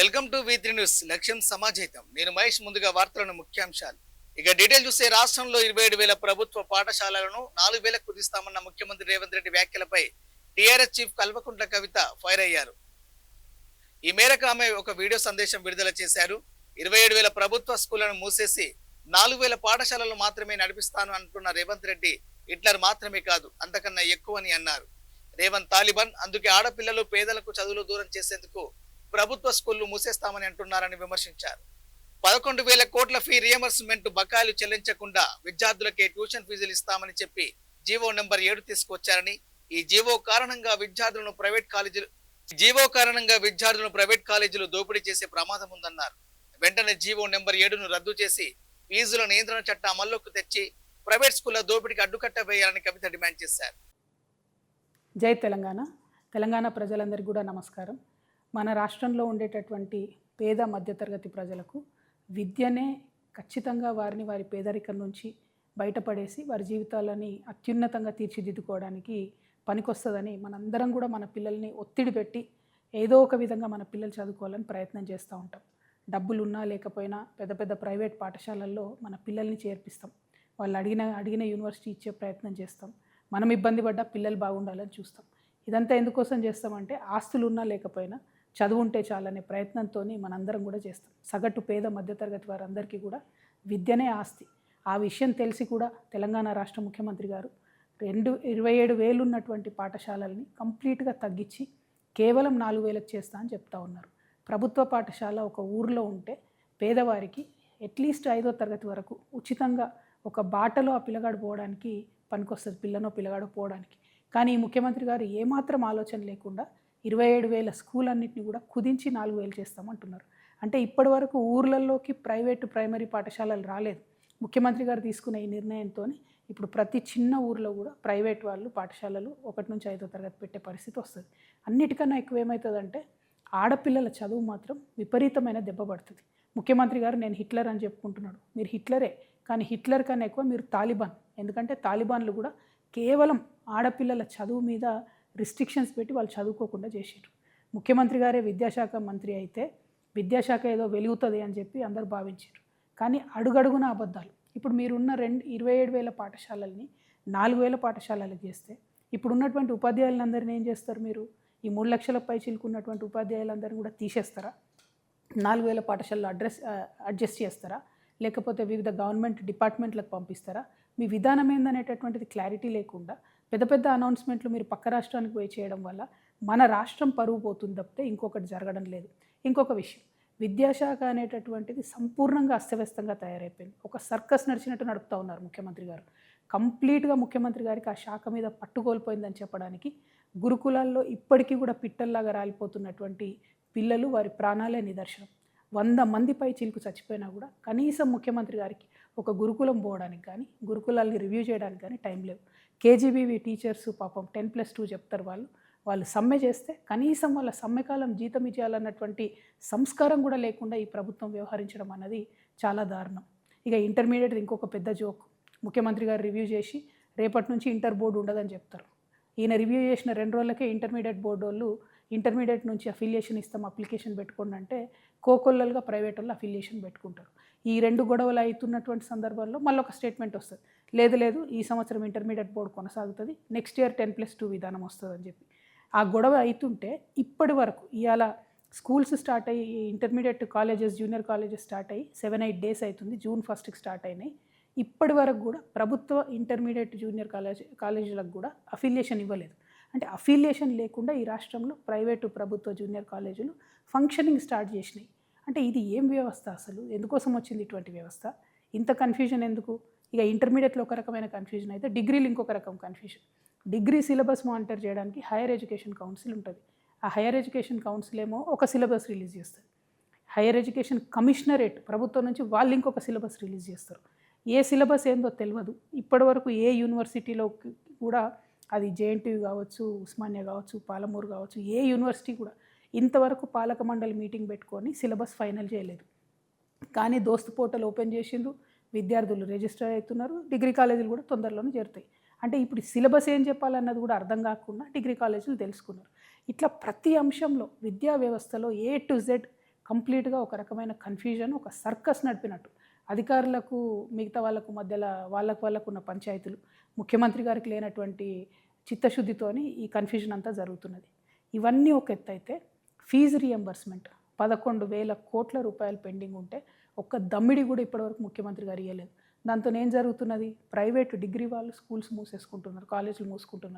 Welcome to వి3 news. లక్ష్యం సమాజహితం. నేను మహేష్. ముందుగా వార్తలను ముఖ్యాంశాలు. ఇక డీటెయిల్ చూస్తే రాష్ట్రంలో 27,000 ప్రభుత్వ పాఠశాలలను 4,000 కుదిస్తామన్న ముఖ్యమంత్రి రేవంత్ రెడ్డి వ్యాఖ్యలపై TRS chief Kalvakuntla Kavitha fire అయ్యారు. ఈ మేరకు ఆమె ఒక వీడియో సందేశం విడుదల చేశారు. 27,000 ప్రభుత్వ స్కూళ్లను మూసేసి 4,000 పాఠశాలలు మాత్రమే నడిపిస్తాను అంటున్న రేవంత్ రెడ్డి హిట్లర్ మాత్రమే కాదు, అంతకన్నా ఎక్కువని అన్నారు. రేవంత్ తాలిబాన్, అందుకే ఆడపిల్లలు పేదలకు చదువులు దూరం చేసేందుకు ప్రభుత్వ స్కూళ్లు మూసేస్తామని అంటున్నారని విమర్శించారు. 11,000 కోట్ల ఫీ రియంబర్స్మెంట్ బకాయిలు చెల్లించకుండా విద్యార్థులకే ట్యూషన్ ఫీజులు ఇస్తామని చెప్పి జీవో నెంబర్ 7 తీసుకొచ్చారని, ఈ జీవో కారణంగా విద్యార్థులను ప్రైవేట్ కాలేజీలు దోపిడీ చేసే ప్రమాదం ఉందన్నారు. వెంటనే జీవో నెంబర్ 7ను రద్దు చేసి ఫీజుల నియంత్రణ చట్టం అమల్లోకి తెచ్చి ప్రైవేట్ స్కూళ్ల దోపిడీకి అడ్డుకట్ట వేయాలని కవిత డిమాండ్ చేశారు. జై తెలంగాణ. తెలంగాణ ప్రజలందరికీ కూడా నమస్కారం. మన రాష్ట్రంలో ఉండేటటువంటి పేద మధ్యతరగతి ప్రజలకు విద్యనే ఖచ్చితంగా వారిని వారి పేదరికం నుంచి బయటపడేసి వారి జీవితాలని అత్యున్నతంగా తీర్చిదిద్దుకోవడానికి పనికొస్తుందని మనందరం కూడా మన పిల్లల్ని ఒత్తిడి పెట్టి ఏదో ఒక విధంగా మన పిల్లలు చదువుకోవాలని ప్రయత్నం చేస్తూ ఉంటాం. డబ్బులు ఉన్నా లేకపోయినా పెద్ద పెద్ద ప్రైవేట్ పాఠశాలల్లో మన పిల్లల్ని చేర్పిస్తాం. వాళ్ళు అడిగిన యూనివర్సిటీ ఇచ్చే ప్రయత్నం చేస్తాం. మనం ఇబ్బంది పడ్డా పిల్లలు బాగుండాలని చూస్తాం. ఇదంతా ఎందుకోసం చేస్తామంటే ఆస్తులు ఉన్నా లేకపోయినా చదువు ఉంటే చాలనే ప్రయత్నంతో మనందరం కూడా చేస్తాం. సగటు పేద మధ్యతరగతి వారందరికీ కూడా విద్యనే ఆస్తి. ఆ విషయం తెలిసి కూడా తెలంగాణ రాష్ట్ర ముఖ్యమంత్రి గారు 27,000 ఉన్నటువంటి పాఠశాలల్ని కంప్లీట్గా తగ్గించి కేవలం 4,000కి చేస్తా అని చెప్తా ఉన్నారు. ప్రభుత్వ పాఠశాల ఒక ఊరిలో ఉంటే పేదవారికి అట్లీస్ట్ 5వ తరగతి వరకు ఉచితంగా ఒక బాటలో ఆ పిల్లగాడు పోవడానికి పనికొస్తుంది, పిల్లగాడు పోవడానికి. కానీ ఈ ముఖ్యమంత్రి గారు ఏమాత్రం ఆలోచన లేకుండా 27,000 స్కూల్ అన్నింటినీ కూడా కుదించి 4,000 చేస్తామంటున్నారు. అంటే ఇప్పటి వరకు ఊర్లలోకి ప్రైమరీ పాఠశాలలు రాలేదు. ముఖ్యమంత్రి గారు తీసుకున్న ఈ నిర్ణయంతో ఇప్పుడు ప్రతి చిన్న ఊర్లో కూడా ప్రైవేట్ వాళ్ళు పాఠశాలలు 1 నుంచి 5వ తరగతి పెట్టే పరిస్థితి వస్తుంది. అన్నిటికన్నా ఎక్కువ ఏమవుతుందంటే ఆడపిల్లల చదువు మాత్రం విపరీతమైన దెబ్బ పడుతుంది. ముఖ్యమంత్రి గారు నేను హిట్లర్ అని చెప్పుకుంటున్నాడు. మీరు హిట్లరే, కానీ హిట్లర్ కన్నా ఎక్కువ మీరు తాలిబాన్. ఎందుకంటే తాలిబాన్లు కూడా కేవలం ఆడపిల్లల చదువు మీద రిస్ట్రిక్షన్స్ పెట్టి వాళ్ళు చదువుకోకుండా చేసారు. ముఖ్యమంత్రి గారే విద్యాశాఖ మంత్రి అయితే విద్యాశాఖ ఏదో వెలుగుతుంది అని చెప్పి అందరూ భావించారు. కానీ అడుగడుగున అబద్ధాలు. ఇప్పుడు మీరున్న 27,000 పాఠశాలల్ని 4,000 పాఠశాలలకు చేస్తే ఇప్పుడు ఉన్నటువంటి ఉపాధ్యాయులందరినీ ఏం చేస్తారు? మీరు ఈ 3 లక్షల పై చిలుకున్నటువంటి ఉపాధ్యాయులందరినీ కూడా తీసేస్తారా? 4,000 పాఠశాలలో అడ్జస్ట్ చేస్తారా? లేకపోతే వివిధ గవర్నమెంట్ డిపార్ట్మెంట్లకు పంపిస్తారా? మీ విధానం ఏందనేటటువంటిది క్లారిటీ లేకుండా పెద్ద పెద్ద అనౌన్స్మెంట్లు మీరు పక్క రాష్ట్రానికి పోయి చేయడం వల్ల మన రాష్ట్రం పరువు పోతుంది తప్పితే ఇంకొకటి జరగడం లేదు. ఇంకొక విషయం, విద్యాశాఖ అనేటటువంటిది సంపూర్ణంగా అస్తవ్యస్తంగా తయారైపోయింది. ఒక సర్కస్ నడిచినట్టు నడుపుతూ ఉన్నారు ముఖ్యమంత్రి గారు. కంప్లీట్గా ముఖ్యమంత్రి గారికి ఆ శాఖ మీద పట్టుకోల్పోయిందని చెప్పడానికి గురుకులాల్లో ఇప్పటికీ కూడా పిట్టల్లాగా రాలిపోతున్నటువంటి పిల్లలు, వారి ప్రాణాలే నిదర్శనం. 100 మంది పై చిలుకు చచ్చిపోయినా కూడా కనీసం ముఖ్యమంత్రి గారికి ఒక గురుకులం పోవడానికి కానీ గురుకులాల్ని రివ్యూ చేయడానికి కానీ టైం లేవు. కేజీబీవీ టీచర్స్ పాపం 10+2 చెప్తారు. వాళ్ళు సమ్మె చేస్తే కనీసం వాళ్ళ సమ్మెకాలం జీతం ఇచ్చేయాలన్నటువంటి సంస్కారం కూడా లేకుండా ఈ ప్రభుత్వం వ్యవహరించడం అన్నది చాలా దారుణం. ఇక ఇంటర్మీడియట్ ఇంకొక పెద్ద జోక్. ముఖ్యమంత్రి గారు రివ్యూ చేసి రేపటి నుంచి ఇంటర్ బోర్డు ఉండదని చెప్తారు. ఈయన రివ్యూ చేసిన 2 రోజులకే ఇంటర్మీడియట్ బోర్డు వాళ్ళు ఇంటర్మీడియట్ నుంచి అఫిలియేషన్ ఇస్తాం, అప్లికేషన్ పెట్టుకోండి అంటే కోకొల్లలుగా ప్రైవేట్ వాళ్ళు అఫిలియేషన్ పెట్టుకుంటారు. ఈ 2 గొడవలు అవుతున్నటువంటి సందర్భాల్లో మళ్ళీ ఒక స్టేట్మెంట్ వస్తుంది, లేదు ఈ సంవత్సరం ఇంటర్మీడియట్ బోర్డు కొనసాగుతుంది, నెక్స్ట్ ఇయర్ 10+2 విధానం వస్తుంది అని చెప్పి. ఆ గొడవ అవుతుంటే ఇప్పటి వరకు ఇవాళ స్కూల్స్ స్టార్ట్ అయ్యి intermediate colleges, junior colleges start అయ్యి 7-8 డేస్ అవుతుంది. June 1కి స్టార్ట్ అయినాయి. ఇప్పటి వరకు కూడా ప్రభుత్వ ఇంటర్మీడియట్ జూనియర్ కాలేజీలకు కూడా అఫిలియేషన్ ఇవ్వలేదు. అంటే అఫిలియేషన్ లేకుండా ఈ రాష్ట్రంలో ప్రైవేటు ప్రభుత్వ జూనియర్ కాలేజీలు ఫంక్షనింగ్ స్టార్ట్ చేసినాయి. అంటే ఇది ఏం వ్యవస్థ అసలు? ఎందుకోసం వచ్చింది ఇటువంటి వ్యవస్థ? ఇంత కన్ఫ్యూజన్ ఎందుకు? ఇక ఇంటర్మీడియట్లో ఒక రకమైన కన్ఫ్యూజన్ అయితే డిగ్రీలు ఇంకొక రకం కన్ఫ్యూజన్. డిగ్రీ సిలబస్ మానిటర్ చేయడానికి హైయర్ ఎడ్యుకేషన్ కౌన్సిల్ ఉంటుంది. ఆ హైయర్ ఎడ్యుకేషన్ కౌన్సిల్ ఏమో ఒక సిలబస్ రిలీజ్ చేస్తుంది. హైయర్ ఎడ్యుకేషన్ కమిషనరేట్ ప్రభుత్వం నుంచి వాళ్ళు ఇంకొక సిలబస్ రిలీజ్ చేస్తారు. ఏ సిలబస్ ఏందో తెలియదు. ఇప్పటి వరకు ఏ యూనివర్సిటీలో కూడా, అది జేఎన్టీయూ కావచ్చు, ఉస్మానియా కావచ్చు, పాలమూరు కావచ్చు, ఏ యూనివర్సిటీ కూడా ఇంతవరకు పాలక మండలి మీటింగ్ పెట్టుకొని సిలబస్ ఫైనల్ చేయలేదు. కానీ దోస్తు పోర్టల్ ఓపెన్ చేసిండ్రు, విద్యార్థులు రిజిస్టర్ అవుతున్నారు, డిగ్రీ కాలేజీలు కూడా తొందరలోనే చేరుతాయి. అంటే ఇప్పుడు సిలబస్ ఏం చెప్పాలన్నది కూడా అర్థం కాకుండా డిగ్రీ కాలేజీలు తెలుసుకున్నారు. ఇట్లా ప్రతి అంశంలో విద్యా వ్యవస్థలో A to Z కంప్లీట్గా ఒక రకమైన కన్ఫ్యూజన్, ఒక సర్కస్ నడిపినట్టు. అధికారులకు మిగతా వాళ్ళకు మధ్యలో వాళ్ళకు ఉన్న పంచాయతీలు, ముఖ్యమంత్రి గారికి లేనటువంటి చిత్తశుద్ధితోని ఈ కన్ఫ్యూజన్ అంతా జరుగుతున్నది. ఇవన్నీ ఒక ఎత్తు అయితే, ఫీజు రియంబర్స్మెంట్ 11,000 కోట్ల రూపాయలు పెండింగ్ ఉంటే ఒక్క దమ్మిడి కూడా ఇప్పటివరకు ముఖ్యమంత్రి గారు ఇవ్వలేదు. దాంతో ఏం జరుగుతున్నది? ప్రైవేటు డిగ్రీ వాళ్ళు స్కూల్స్ మూసేసుకుంటున్నారు, కాలేజీలు మూసుకుంటున్నారు.